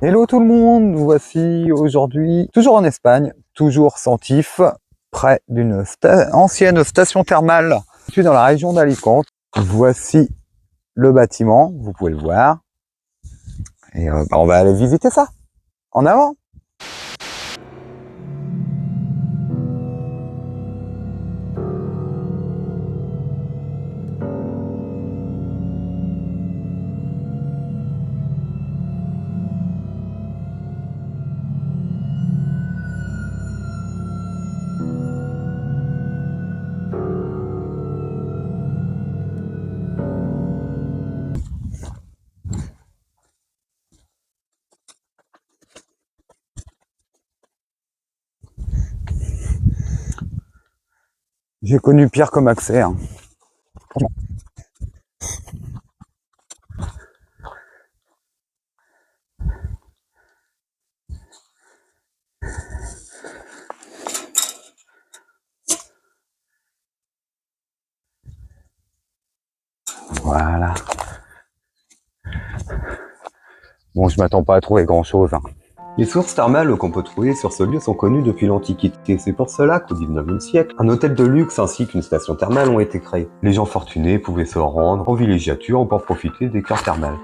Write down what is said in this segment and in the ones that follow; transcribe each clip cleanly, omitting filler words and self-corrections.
Hello tout le monde, nous voici aujourd'hui toujours en Espagne, toujours Sentif, près d'une ancienne station thermale située dans la région d'Alicante. Voici le bâtiment, vous pouvez le voir, et on va aller visiter ça. En avant! J'ai connu pire comme accès. Hein. Voilà. Bon, je m'attends pas à trouver grand chose. Hein. Les sources thermales qu'on peut trouver sur ce lieu sont connues depuis l'Antiquité. C'est pour cela qu'au XIXe siècle, un hôtel de luxe ainsi qu'une station thermale ont été créés. Les gens fortunés pouvaient se rendre en villégiature pour profiter des cures thermales.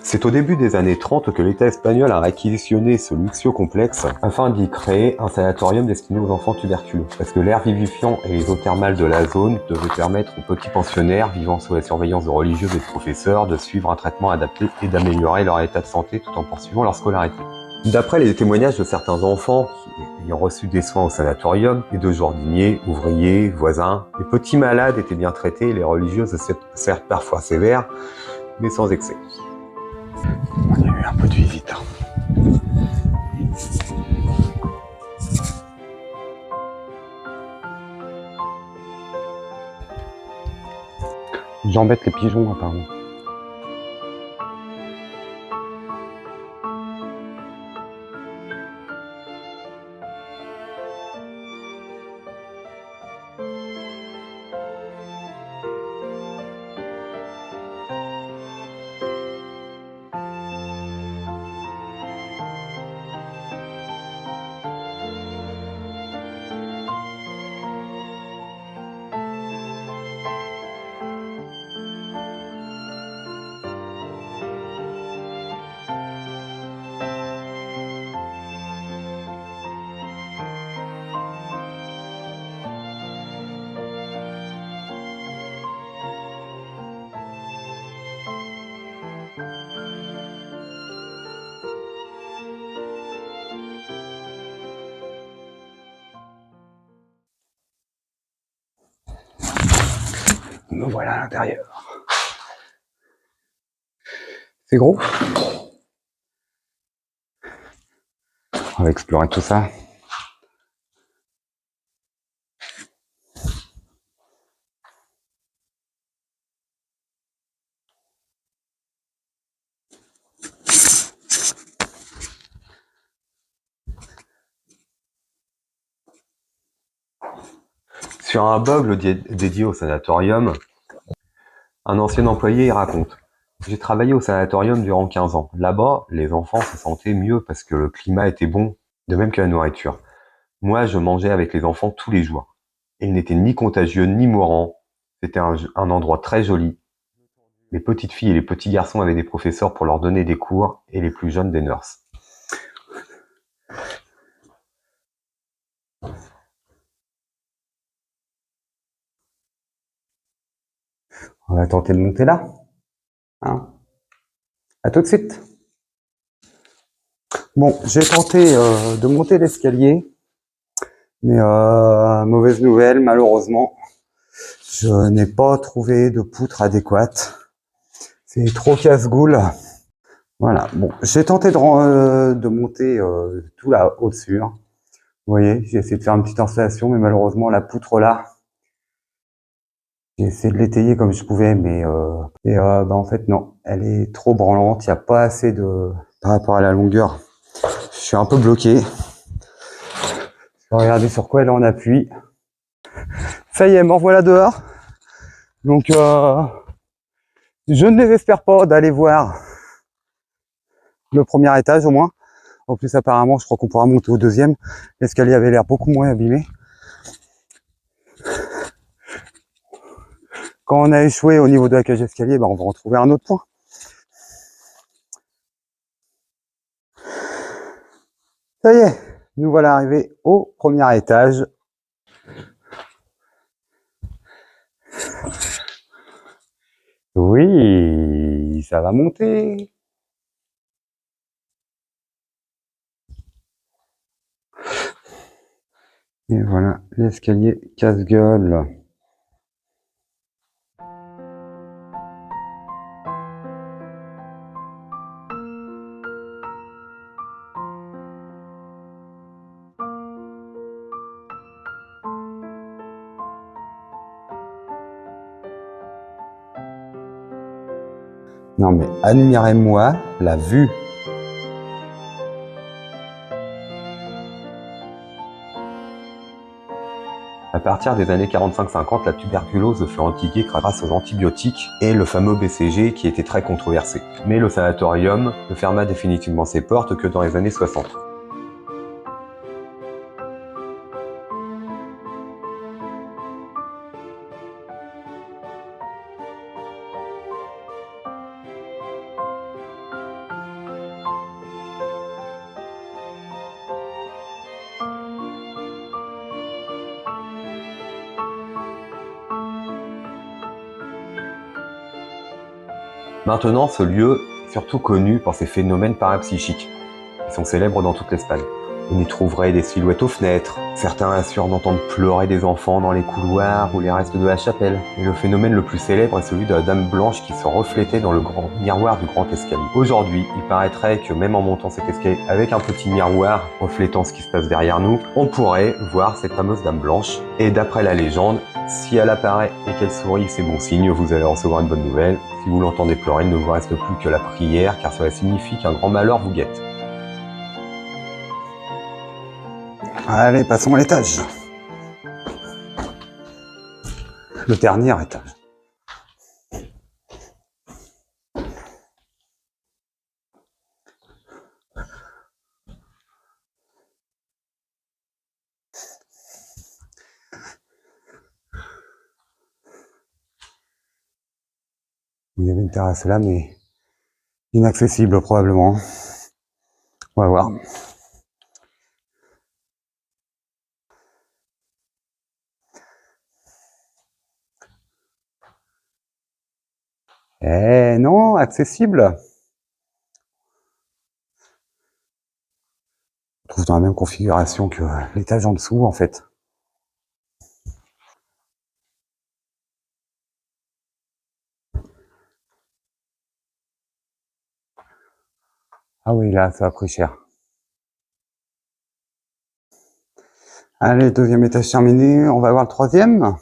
C'est au début des années 30 que l'État espagnol a réquisitionné ce luxueux complexe afin d'y créer un sanatorium destiné aux enfants tuberculeux. Parce que l'air vivifiant et les eaux thermales de la zone devaient permettre aux petits pensionnaires vivant sous la surveillance de religieux et de professeurs de suivre un traitement adapté et d'améliorer leur état de santé tout en poursuivant leur scolarité. D'après les témoignages de certains enfants ayant reçu des soins au sanatorium, et de jardiniers, ouvriers, voisins, les petits malades étaient bien traités et les religieuses certes parfois sévères, mais sans excès. Il y a eu un peu de visite. J'embête les pigeons apparemment. Me voilà à l'intérieur. C'est gros. On va explorer tout ça. Sur un blog dédié au sanatorium, un ancien employé y raconte: j'ai travaillé au sanatorium durant 15 ans. Là-bas, les enfants se sentaient mieux parce que le climat était bon, de même que la nourriture. Moi, je mangeais avec les enfants tous les jours. Ils n'étaient ni contagieux ni mourants. C'était un endroit très joli. Les petites filles et les petits garçons avaient des professeurs pour leur donner des cours et les plus jeunes des nurses. On va tenter de monter là. Hein. À tout de suite. Bon, j'ai tenté de monter l'escalier, mais mauvaise nouvelle, malheureusement, je n'ai pas trouvé de poutre adéquate. C'est trop casse-goule. Voilà, bon, j'ai tenté de monter tout là au-dessus. Hein. Vous voyez, j'ai essayé de faire une petite installation, mais malheureusement, la poutre là, j'ai essayé de l'étayer comme je pouvais, mais en fait, non, elle est trop branlante, il n'y a pas assez de... Par rapport à la longueur, je suis un peu bloqué. Je vais regarder sur quoi elle est en appui. Ça y est, m'en voilà dehors. Donc, je ne désespère pas d'aller voir le premier étage au moins. En plus, apparemment, je crois qu'on pourra monter au deuxième. L'escalier avait l'air beaucoup moins abîmé. Quand on a échoué au niveau de la cage d'escalier, on va retrouver un autre point. Ça y est, nous voilà arrivés au premier étage. Oui, ça va monter. Et voilà, l'escalier casse-gueule. Non mais admirez-moi la vue. À partir des années 45-50, la tuberculose fut endiguée grâce aux antibiotiques et le fameux BCG qui était très controversé. Mais le sanatorium ne ferma définitivement ses portes que dans les années 60. Maintenant, ce lieu est surtout connu pour ses phénomènes parapsychiques, qui sont célèbres dans toute l'Espagne. On y trouverait des silhouettes aux fenêtres, certains assurent d'entendre pleurer des enfants dans les couloirs ou les restes de la chapelle. Et le phénomène le plus célèbre est celui de la dame blanche qui se reflétait dans le grand miroir du grand escalier. Aujourd'hui, il paraîtrait que même en montant cet escalier avec un petit miroir reflétant ce qui se passe derrière nous, on pourrait voir cette fameuse dame blanche. Et d'après la légende, si elle apparaît et qu'elle sourit, c'est bon signe, vous allez recevoir une bonne nouvelle. Si vous l'entendez pleurer, il ne vous reste plus que la prière, car cela signifie qu'un grand malheur vous guette. Allez, passons à l'étage. Le dernier étage. Il y avait une terrasse là, mais inaccessible probablement. On va voir. Eh non, accessible. On trouve dans la même configuration que l'étage en dessous en fait. Ah oui, là, ça a pris cher. Allez, deuxième étage terminé, on va voir le troisième.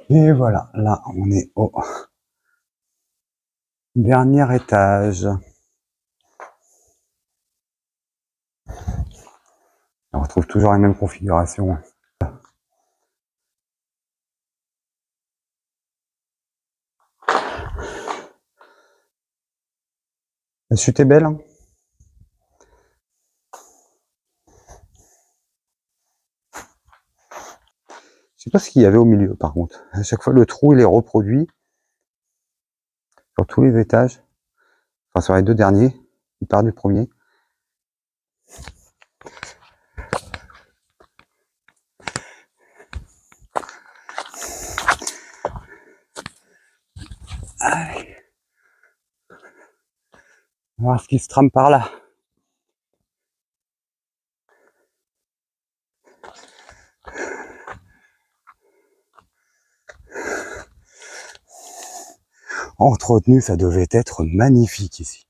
Et voilà, là, on est au dernier étage. On retrouve toujours la même configuration. La chute est belle, hein. Je sais pas ce qu'il y avait au milieu, par contre. À chaque fois, le trou, il est reproduit sur tous les étages. Enfin, sur les deux derniers. Il part du premier. Allez. On va voir ce qui se trame par là. Entretenu, ça devait être magnifique ici.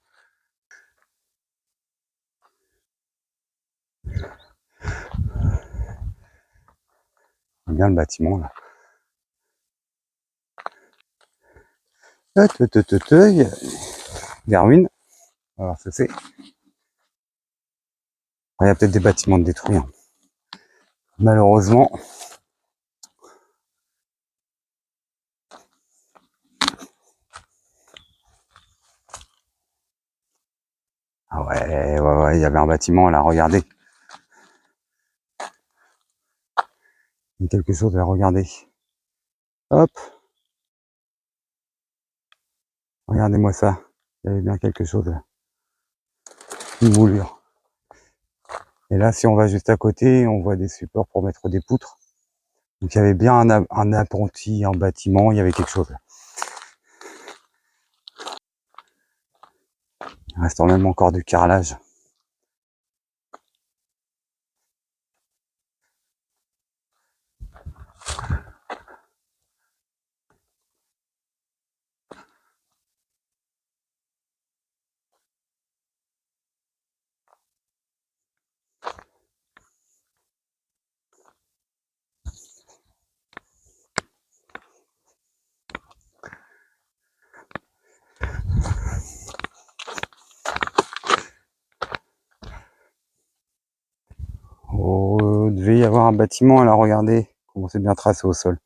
Bien le bâtiment là. Il y a des ruines. Alors ça c'est. Il y a peut-être des bâtiments détruits. Hein. malheureusement. Ah ouais, il y avait un bâtiment là, regardez. Il y a quelque chose à regarder. Hop, regardez-moi ça. Il y avait bien quelque chose là. Une moulure. Et là, si on va juste à côté, on voit des supports pour mettre des poutres. Donc il y avait bien un appentis, un bâtiment, il y avait quelque chose là. Il reste même encore du carrelage. Oh, il devait y avoir un bâtiment, là, regardez comment c'est bien tracé au sol.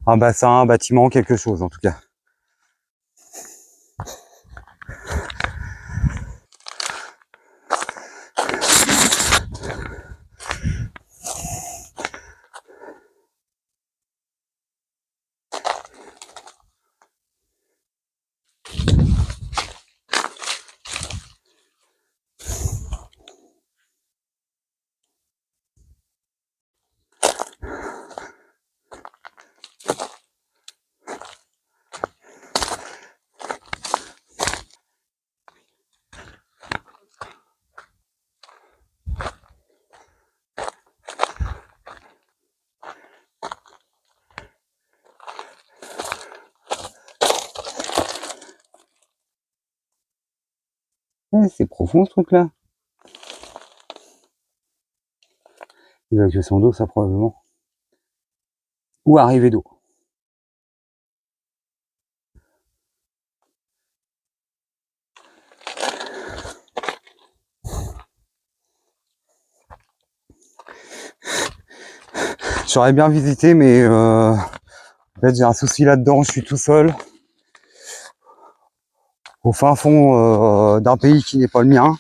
Un bassin, un bâtiment, quelque chose en tout cas. C'est profond ce truc-là. Évacuation d'eau, ça probablement. Ou arrivée d'eau. J'aurais bien visité, mais en fait j'ai un souci là-dedans, je suis tout seul. Au fin fond d'un pays qui n'est pas le mien.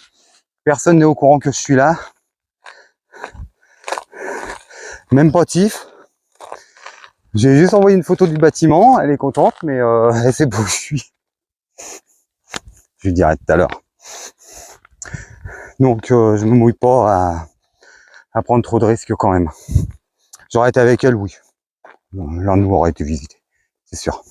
Personne n'est au courant que je suis là. Même pas Tiff. J'ai juste envoyé une photo du bâtiment, elle est contente, mais elle sait pas où je suis. Je lui dirai tout à l'heure. Donc je me mouille pas à prendre trop de risques quand même. J'aurais été avec elle, oui. L'un de nous aurait été visité, c'est sûr.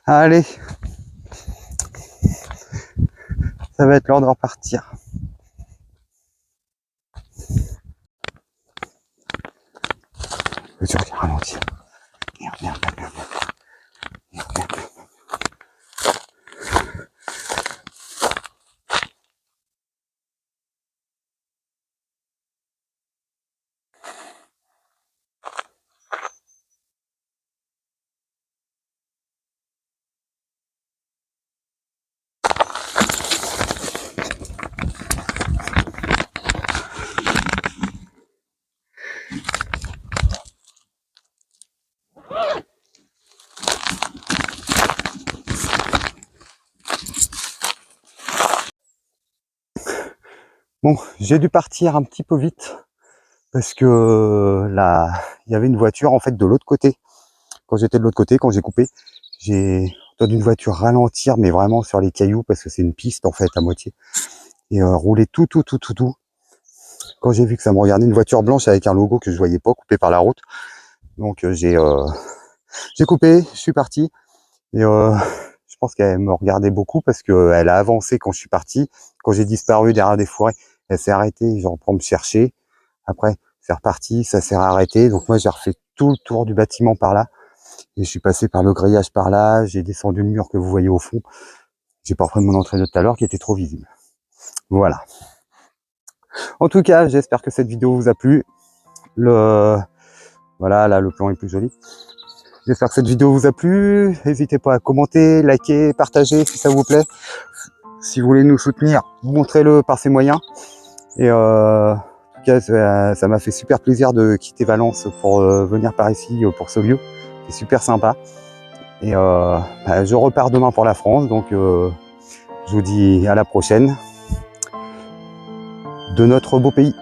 Allez, ça va être l'heure de repartir. Je vais ralentir. Merde. Bon, j'ai dû partir un petit peu vite parce que là, il y avait une voiture en fait de l'autre côté. Quand j'étais de l'autre côté, quand j'ai coupé, j'ai entendu une voiture ralentir, mais vraiment sur les cailloux parce que c'est une piste en fait à moitié et rouler tout. Quand j'ai vu que ça me regardait, une voiture blanche avec un logo que je voyais pas coupé par la route, donc j'ai coupé, je suis parti et je pense qu'elle me regardait beaucoup parce qu'elle a avancé quand je suis parti. Quand j'ai disparu derrière des forêts, elle s'est arrêtée, genre pour me chercher. Après, c'est reparti, ça s'est arrêté. Donc moi, j'ai refait tout le tour du bâtiment par là. Et je suis passé par le grillage par là. J'ai descendu le mur que vous voyez au fond. J'ai pas repris mon entrée de tout à l'heure qui était trop visible. Voilà. En tout cas, j'espère que cette vidéo vous a plu. Voilà, là le plan est plus joli. J'espère que cette vidéo vous a plu. N'hésitez pas à commenter, liker, partager si ça vous plaît. Si vous voulez nous soutenir, montrez-le par ces moyens. Et en tout cas, ça m'a fait super plaisir de quitter Valence pour venir par ici, pour ce lieu. C'est super sympa. Et je repars demain pour la France, donc je vous dis à la prochaine de notre beau pays.